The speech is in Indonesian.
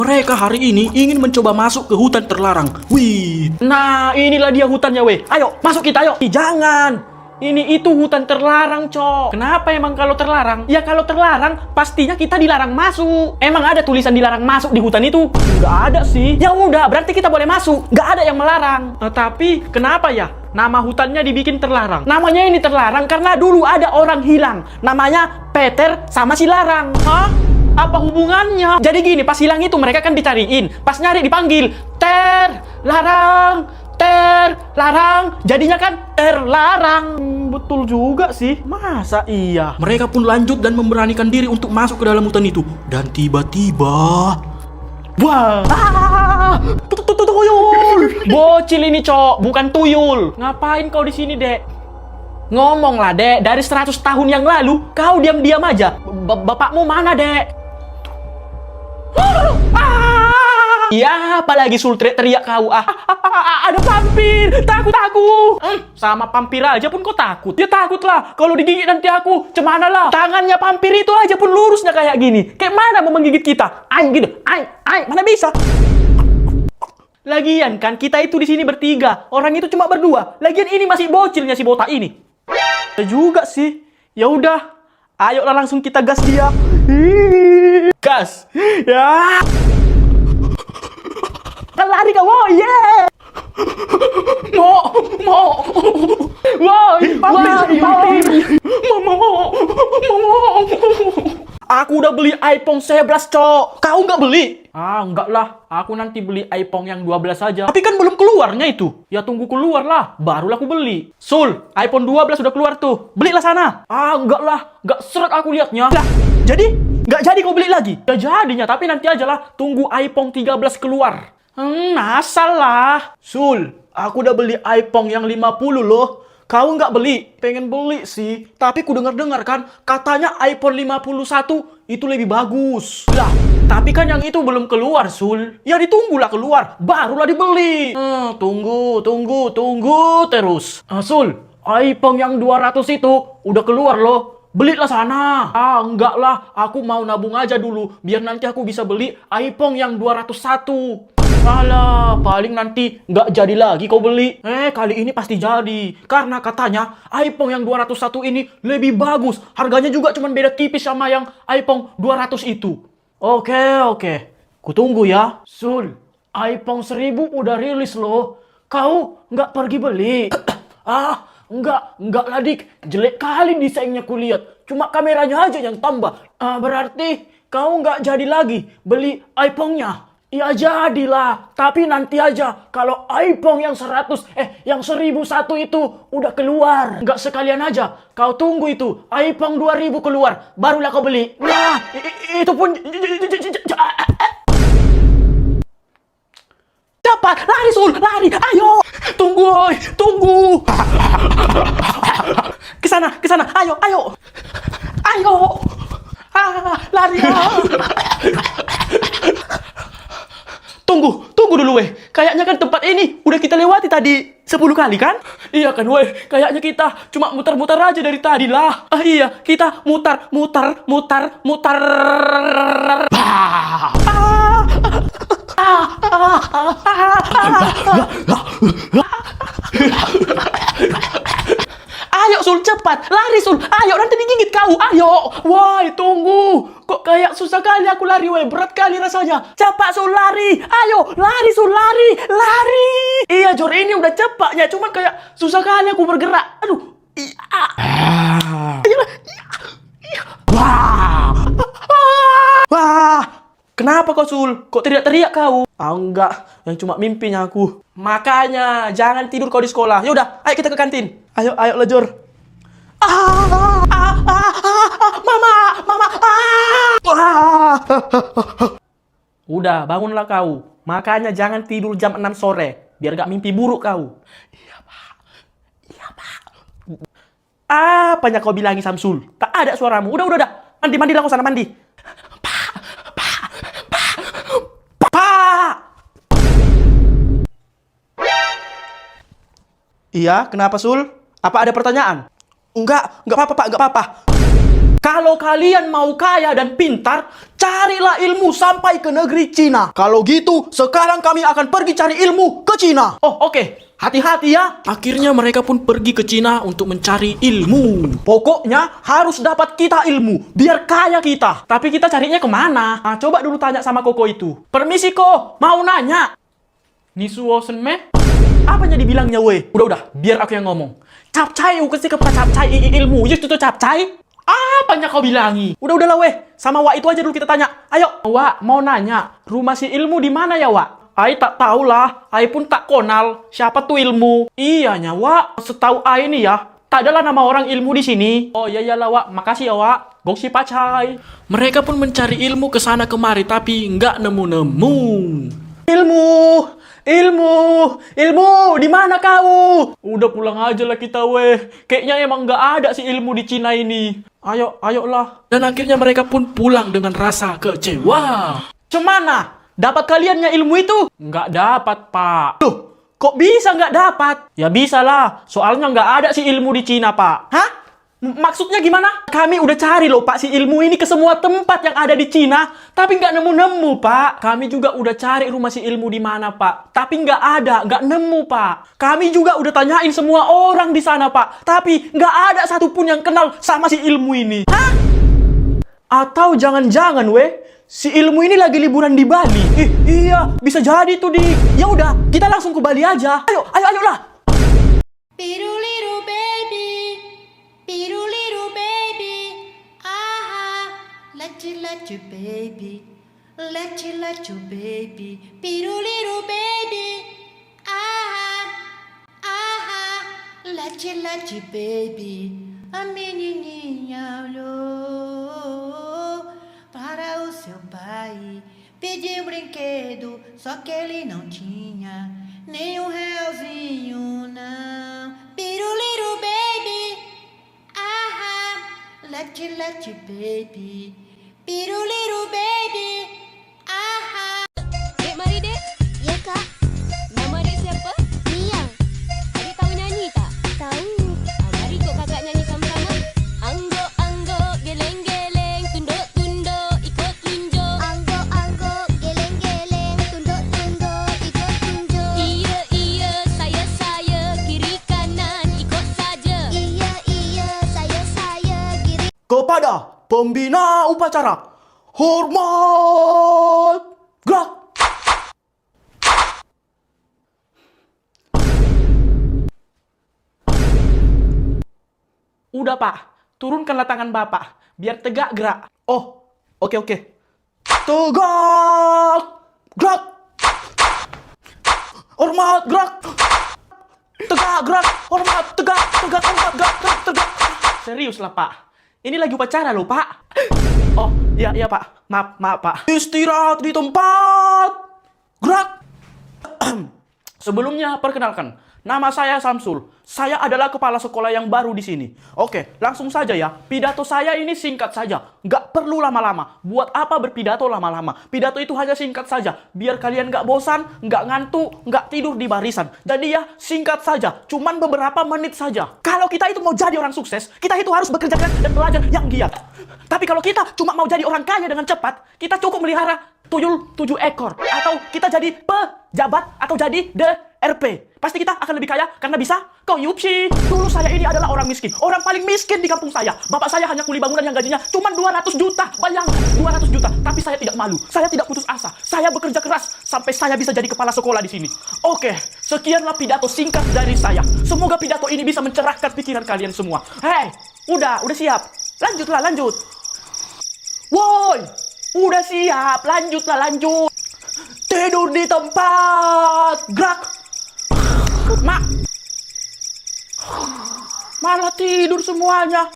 Mereka hari ini ingin mencoba masuk ke hutan terlarang. Wih. Nah, inilah dia hutannya, weh. Ayo, masuk kita, ayo. Jangan. Ini itu hutan terlarang, Cok. Kenapa emang kalau terlarang? Ya kalau terlarang, pastinya kita dilarang masuk. Emang ada tulisan dilarang masuk di hutan itu? Nggak ada sih. Ya udah, berarti kita boleh masuk. Nggak ada yang melarang. Tapi, kenapa ya? Nama hutannya dibikin terlarang. Namanya ini terlarang karena dulu ada orang hilang. Namanya Peter sama si Larang. Hah? Apa hubungannya? Jadi gini, pas hilang itu mereka kan dicariin. Pas nyari dipanggil, Larang, Larang. Jadinya kan terlarang. Betul juga sih. Masa iya? Mereka pun lanjut dan memberanikan diri untuk masuk ke dalam hutan itu. Dan tiba-tiba... Wah! Tuyul! Bocil ini, Cok, bukan tuyul. Ngapain kau di sini, Dek? Ngomong lah, Dek. Dari 100 tahun yang lalu, kau diam-diam aja. Bapakmu mana, Dek? Ya, apalagi Sul teriak kau. Ada vampir. Takut aku. Sama vampir aja pun kau takut. Ya takutlah. Kalau digigit nanti aku, cemana lah. Tangannya vampir itu aja pun lurusnya kayak gini. Kayak mana mau menggigit kita? Aing gitu. Aing. Mana bisa? Lagian kan kita itu di sini bertiga. Orang itu cuma berdua. Lagian ini masih bocilnya si botak ini. Ya juga sih. Ya udah. Ayolah langsung kita gas dia. Gas. Ya. Lari kau, oh yeah. Mau. Aku udah beli iPhone 11, Cok. Kau nggak beli? Enggak lah. Aku nanti beli iPhone yang 12 saja. Tapi kan belum keluarnya itu. Ya tunggu keluar lah. Barulah aku beli. Sul, iPhone 12 udah keluar tuh. Belilah sana. Enggak lah. Nggak seret aku liatnya. Lah, jadi? Nggak jadi kau beli lagi? Ya jadinya, tapi nanti aja lah. Tunggu iPhone 13 keluar. Asal lah. Sul, aku udah beli iPhone yang 50 loh. Kau nggak beli? Pengen beli sih. Tapi ku dengar-dengar kan, katanya iPhone 51 itu lebih bagus. Lah, tapi kan yang itu belum keluar, Sul. Ya ditunggulah keluar, barulah dibeli. Tunggu terus. Sul, iPhone yang 200 itu udah keluar loh. Belilah sana. Enggak lah. Aku mau nabung aja dulu. Biar nanti aku bisa beli iPhone yang 201. Alah, paling nanti nggak jadi lagi kau beli. Kali ini pasti jadi. Karena katanya iPhone yang 201 ini lebih bagus. Harganya juga cuma beda tipis sama yang iPhone 200 itu. Oke. Kutunggu ya. Sul, iPhone 1000 udah rilis loh. Kau nggak pergi beli? Enggak lah, Dik. Jelek kali desainnya kulihat. Cuma kameranya aja yang tambah. Berarti kau nggak jadi lagi beli iPhone-nya? Ya jadilah. Tapi nanti aja kalau iPhone yang 1001 itu udah keluar. Nggak sekalian aja. Kau tunggu itu. iPhone 2000 keluar. Barulah kau beli. Nah, itu pun... Cepat, lari Sul, lari, ayo. Tunggu. Kesana, ayo. Lari. Tunggu dulu, weh. Kayaknya kan tempat ini udah kita lewati tadi 10 kali kan? Iya kan, weh. Kayaknya kita cuma muter-muter aja dari tadi lah. Iya, kita muter. Ayo Sul, cepat. Lari Sul. Ayo, nanti digigit kau. Ayo. Wah, tunggu. Kok kayak susah kali aku lari, weh. Berat kali rasanya. Cepat Sul, lari. Ayo, lari Sul, lari. Iya, Jor, ini udah cepat ya. Cuma kayak susah kali aku bergerak. Aduh. Wah. Kenapa kau, Sul? Kok teriak-teriak kau? Enggak. Yang cuma mimpinya aku. Makanya, jangan tidur kau di sekolah. Yaudah, ayo kita ke kantin. Ayo, Lejor. Mama. Udah, bangunlah kau. Makanya jangan tidur jam 6 sore. Biar gak mimpi buruk kau. Iya, Pak. Apanya kau bilangi, Samsul? Tak ada suaramu. Udah. Mandilah kau sana, mandi. Pak! Iya, kenapa, Sul? Apa ada pertanyaan? Enggak apa-apa, Pak, enggak apa-apa. Kalau kalian mau kaya dan pintar, Carilah ilmu sampai ke negeri Cina. Kalau gitu, sekarang kami akan pergi cari ilmu ke Cina. Oh, oke. Hati-hati ya. Akhirnya mereka pun pergi ke Cina untuk mencari ilmu. Pokoknya harus dapat kita ilmu, biar kaya kita. Tapi kita carinya kemana? Nah, coba dulu tanya sama Koko itu. Permisi, Ko. Mau nanya. Nisuosen me? Apanya dibilangnya, weh? Udah, biar aku yang ngomong. Capcai, ukesi kepa capcai ilmu. Just itu capcai. Apanya kau bilangi? Udahlah weh, sama Wak itu aja dulu kita tanya. Ayo, Wak, mau nanya, rumah si ilmu di mana ya, Wak? Ai tak tahulah, Ai pun tak konal. Siapa tuh ilmu? Iyanya, Wak. Setahu Ai ini ya, tak adalah nama orang ilmu di sini. Oh iya iyalah, Wak. Makasih ya, Wak. Gongsi pacai. Mereka pun mencari ilmu ke sana kemari, tapi nggak nemu-nemu. Ilmu, di mana kau? Udah pulang aja lah kita, weh. Kayaknya emang nggak ada si ilmu di Cina ini. Ayolah. Dan akhirnya mereka pun pulang dengan rasa kecewa. Cemana? Dapat kaliannya ilmu itu? Nggak dapat, Pak. Tuh, kok bisa nggak dapat? Ya bisa lah, soalnya nggak ada si ilmu di Cina, Pak. Hah? Maksudnya gimana? Kami udah cari loh, Pak, si ilmu ini ke semua tempat yang ada di Cina, tapi nggak nemu-nemu, Pak. Kami juga udah cari rumah si ilmu di mana, Pak, tapi nggak ada, nggak nemu, Pak. Kami juga udah tanyain semua orang di sana, Pak, tapi nggak ada satupun yang kenal sama si ilmu ini. Hah? Atau jangan-jangan, weh, si ilmu ini lagi liburan di Bali. Iya, bisa jadi tuh, di. Ya udah, kita langsung ke Bali aja. Ayolah. Piruliru baby, aha, let you baby, let you baby, piruliru baby, aha, let you baby, a menininha olhou para o seu pai, pediu brinquedo, só que ele não tinha nem realzinho não, piruliru baby, let you baby, piruliru baby, aha. Dek, mari dek. Ya kak, Nama dek siapa? Mia. Adik tahu nyanyi tak? Tahu. Mari kok kakak nyanyi sama-sama. Angguk-angguk, geleng-geleng, tunduk-tunduk, ikut tunjuk. Angguk-angguk, geleng-geleng, tunduk-tunduk, ikut tunjuk. Iya, saya, kiri kanan, ikut saja. Iya, saya, kiri. Kepada pembina upacara, hormat, gerak. Udah, Pak, turunkanlah tangan Bapak, biar tegak gerak. Oh, oke. Tegak, gerak. Hormat, gerak. Tegak, gerak. Hormat, tegak, hormat, gerak. Serius lah, Pak. Ini lagi upacara loh, Pak. Oh, iya, Pak. Maaf, Pak. Istirahat di tempat. Gerak. Sebelumnya, perkenalkan. Nama saya Samsul. Saya adalah kepala sekolah yang baru di sini. Oke, langsung saja ya. Pidato saya ini singkat saja. Nggak perlu lama-lama. Buat apa berpidato lama-lama? Pidato itu hanya singkat saja. Biar kalian nggak bosan, nggak ngantuk, nggak tidur di barisan. Jadi ya, singkat saja. Cuman beberapa menit saja. Kalau kita itu mau jadi orang sukses, kita itu harus bekerja keras dan belajar yang giat. Tapi kalau kita cuma mau jadi orang kaya dengan cepat, kita cukup melihara tuyul 7 ekor. Atau kita jadi pejabat, atau jadi DRP. Pasti kita akan lebih kaya karena bisa korupsi. Dulu saya ini adalah orang miskin. Orang paling miskin di kampung saya. Bapak saya hanya kuli bangunan yang gajinya cuma 200 juta. Bayangkan, 200 juta. Tapi saya tidak malu. Saya tidak putus asa. Saya bekerja keras sampai saya bisa jadi kepala sekolah di sini. Oke, sekianlah pidato singkat dari saya. Semoga pidato ini bisa mencerahkan pikiran kalian semua. Hei, udah siap. Lanjut. Woi, udah siap. Lanjut. Tidur di tempat. Gerak. Mak, malah tidur semuanya.